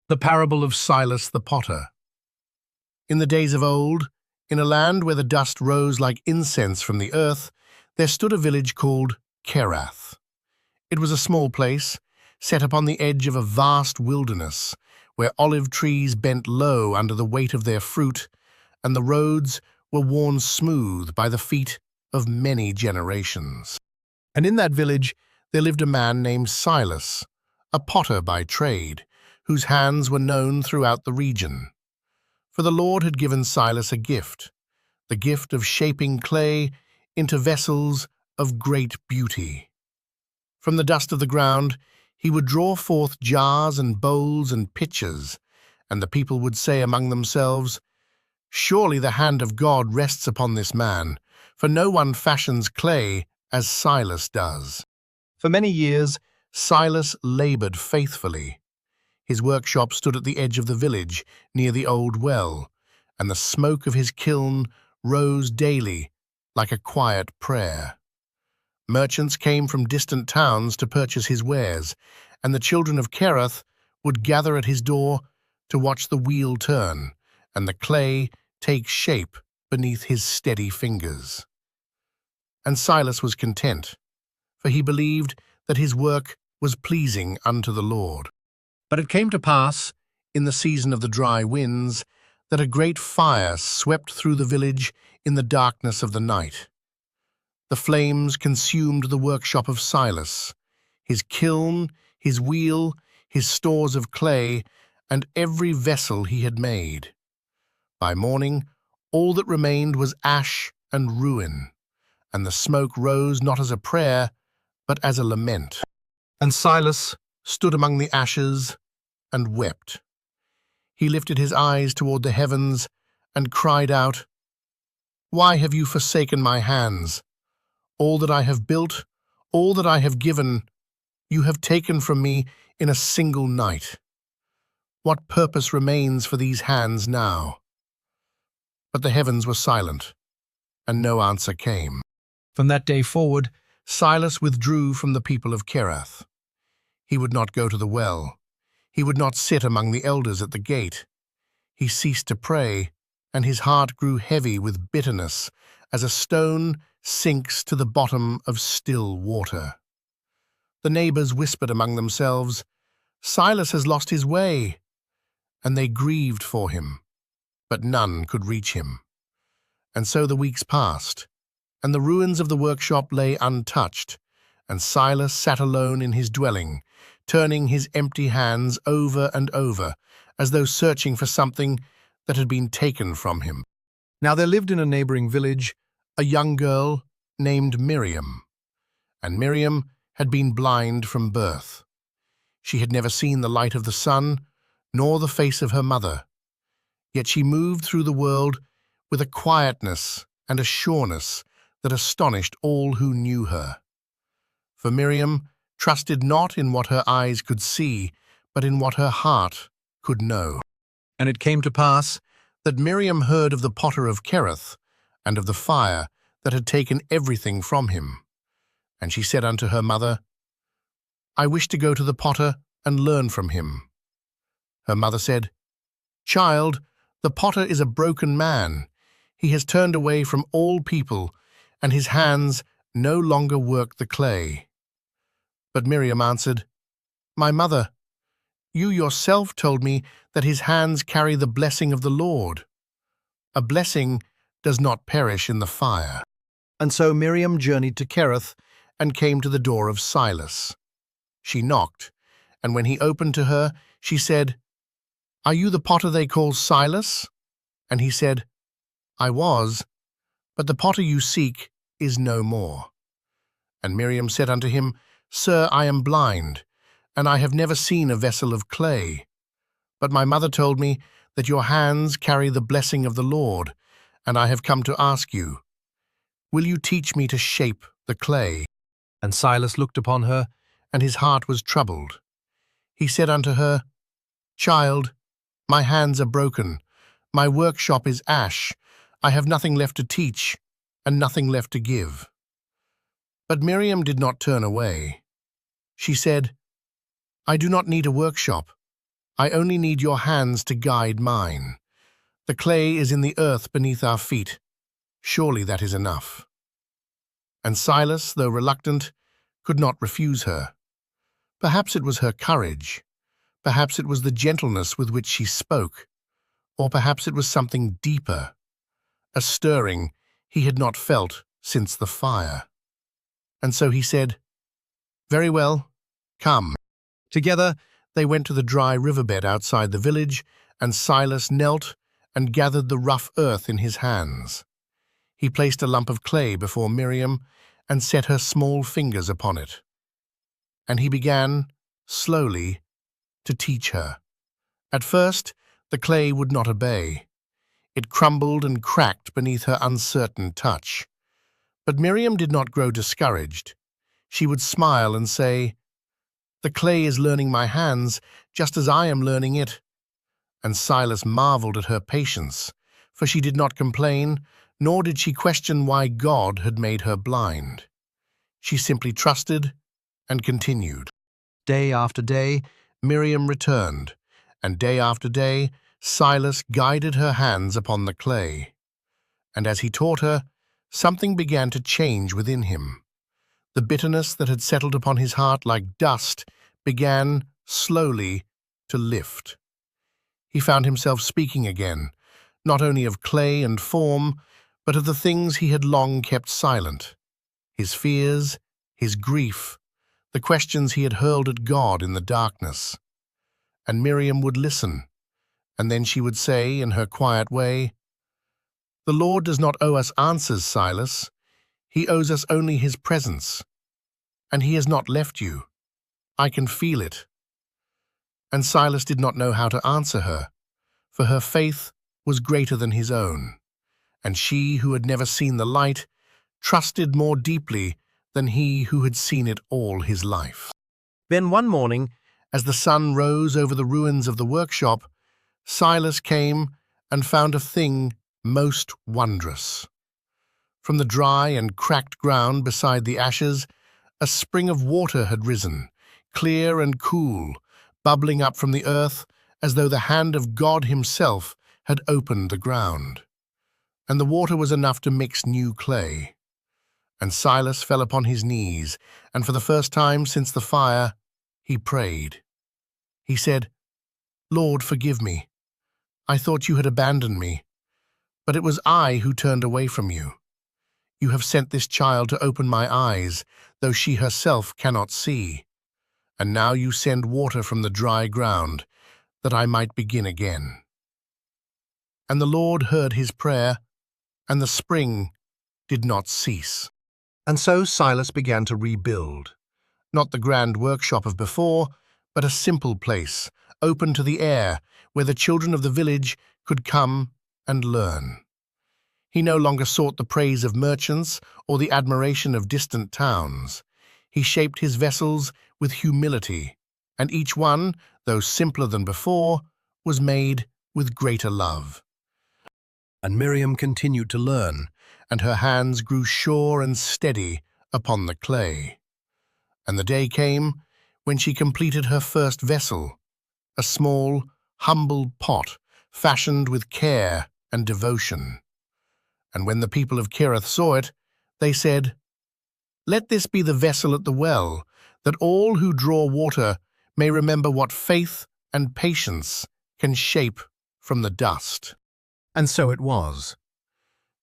The parable of Silas the potter. In the days of old, in a land where the dust rose like incense from the earth, there stood a village called Kerath. It was a small place, set upon the edge of a vast wilderness, where olive trees bent low under the weight of their fruit, and the roads were worn smooth by the feet of many generations. And in that village there lived a man named Silas, a potter by trade, whose hands were known throughout the region. For the Lord had given Silas a gift, the gift of shaping clay into vessels of great beauty. From the dust of the ground he would draw forth jars and bowls and pitchers, and the people would say among themselves, "Surely the hand of God rests upon this man, for no one fashions clay as Silas does." For many years Silas labored faithfully. His workshop stood at the edge of the village, near the old well, and the smoke of his kiln rose daily like a quiet prayer. Merchants came from distant towns to purchase his wares, and the children of Kerath would gather at his door to watch the wheel turn and the clay take shape beneath his steady fingers. And Silas was content, for he believed that his work was pleasing unto the Lord. But it came to pass, in the season of the dry winds, that a great fire swept through the village in the darkness of the night. The flames consumed the workshop of Silas, his kiln, his wheel, his stores of clay, and every vessel he had made. By morning, all that remained was ash and ruin, and the smoke rose not as a prayer, but as a lament. And Silas stood among the ashes and wept. He lifted his eyes toward the heavens and cried out, "Why have you forsaken my hands? All that I have built, all that I have given, you have taken from me in a single night. What purpose remains for these hands now?" But the heavens were silent, and no answer came. From that day forward, Silas withdrew from the people of Kerath. He would not go to the well. He would not sit among the elders at the gate. He ceased to pray, and his heart grew heavy with bitterness, as a stone sinks to the bottom of still water. The neighbors whispered among themselves, "Silas has lost his way," and they grieved for him, but none could reach him. And so the weeks passed, and the ruins of the workshop lay untouched, and Silas sat alone in his dwelling, turning his empty hands over and over, as though searching for something that had been taken from him. Now there lived in a neighboring village a young girl named Miriam, and Miriam had been blind from birth. She had never seen the light of the sun, nor the face of her mother, yet she moved through the world with a quietness and a sureness that astonished all who knew her. For Miriam trusted not in what her eyes could see, but in what her heart could know. And it came to pass that Miriam heard of the potter of Kerath, and of the fire that had taken everything from him. And she said unto her mother, "I wish to go to the potter and learn from him." Her mother said, "Child, the potter is a broken man. He has turned away from all people, and his hands no longer work the clay." But Miriam answered, "My mother, you yourself told me that his hands carry the blessing of the Lord. A blessing does not perish in the fire." And so Miriam journeyed to Kerath and came to the door of Silas. She knocked, and when he opened to her, she said, "Are you the potter they call Silas?" And he said, "I was, but the potter you seek is no more." And Miriam said unto him, "Sir, I am blind, and I have never seen a vessel of clay. But my mother told me that your hands carry the blessing of the Lord, and I have come to ask you, will you teach me to shape the clay?" And Silas looked upon her, and his heart was troubled. He said unto her, "Child, my hands are broken, my workshop is ash, I have nothing left to teach, and nothing left to give." But Miriam did not turn away. She said, "I do not need a workshop. I only need your hands to guide mine. The clay is in the earth beneath our feet. Surely that is enough." And Silas, though reluctant, could not refuse her. Perhaps it was her courage. Perhaps it was the gentleness with which she spoke. Or perhaps it was something deeper, a stirring he had not felt since the fire. And so he said, "Very well, come." Together they went to the dry riverbed outside the village, and Silas knelt and gathered the rough earth in his hands. He placed a lump of clay before Miriam and set her small fingers upon it. And he began, slowly, to teach her. At first, the clay would not obey. It crumbled and cracked beneath her uncertain touch. But Miriam did not grow discouraged. She would smile and say, "The clay is learning my hands, just as I am learning it." And Silas marveled at her patience, for she did not complain, nor did she question why God had made her blind. She simply trusted and continued. Day after day, Miriam returned, and day after day, Silas guided her hands upon the clay. And as he taught her, something began to change within him. The bitterness that had settled upon his heart like dust began, slowly, to lift. He found himself speaking again, not only of clay and form, but of the things he had long kept silent. His fears, his grief, the questions he had hurled at God in the darkness. And Miriam would listen, and then she would say, in her quiet way, "The Lord does not owe us answers, Silas. He owes us only his presence. And he has not left you. I can feel it." And Silas did not know how to answer her, for her faith was greater than his own, and she, who had never seen the light, trusted more deeply than he who had seen it all his life. Then one morning, as the sun rose over the ruins of the workshop, Silas came and found a thing most wondrous. From the dry and cracked ground beside the ashes, a spring of water had risen, clear and cool, bubbling up from the earth as though the hand of God himself had opened the ground. And the water was enough to mix new clay. And Silas fell upon his knees, and for the first time since the fire, he prayed. He said, "Lord, forgive me. I thought you had abandoned me, but it was I who turned away from you. You have sent this child to open my eyes, though she herself cannot see. And now you send water from the dry ground, that I might begin again." And the Lord heard his prayer, and the spring did not cease. And so Silas began to rebuild, not the grand workshop of before, but a simple place, open to the air, where the children of the village could come and learn. He no longer sought the praise of merchants or the admiration of distant towns. He shaped his vessels with humility, and each one, though simpler than before, was made with greater love. And Miriam continued to learn, and her hands grew sure and steady upon the clay. And the day came when she completed her first vessel, a small, humble pot fashioned with care and devotion. And when the people of Kerith saw it, they said, "Let this be the vessel at the well, that all who draw water may remember what faith and patience can shape from the dust." And so it was.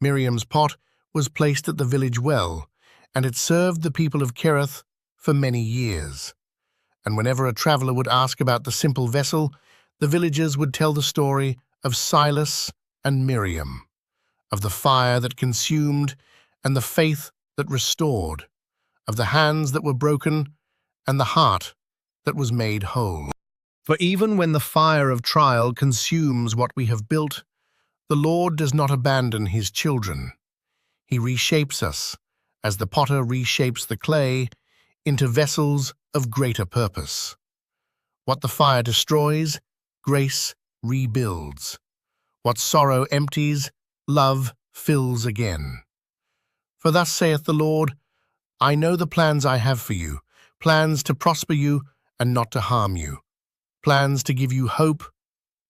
Miriam's pot was placed at the village well, and it served the people of Kerith for many years. And whenever a traveller would ask about the simple vessel, the villagers would tell the story of Silas and Miriam, of the fire that consumed and the faith that restored, of the hands that were broken and the heart that was made whole. For even when the fire of trial consumes what we have built, the Lord does not abandon his children. He reshapes us, as the potter reshapes the clay, into vessels of greater purpose. What the fire destroys, grace rebuilds. What sorrow empties, love fills again. For thus saith the Lord, "I know the plans I have for you, plans to prosper you and not to harm you, plans to give you hope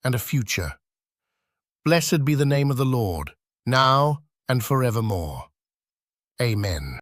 and a future. Blessed be the name of the Lord, now and forevermore. Amen.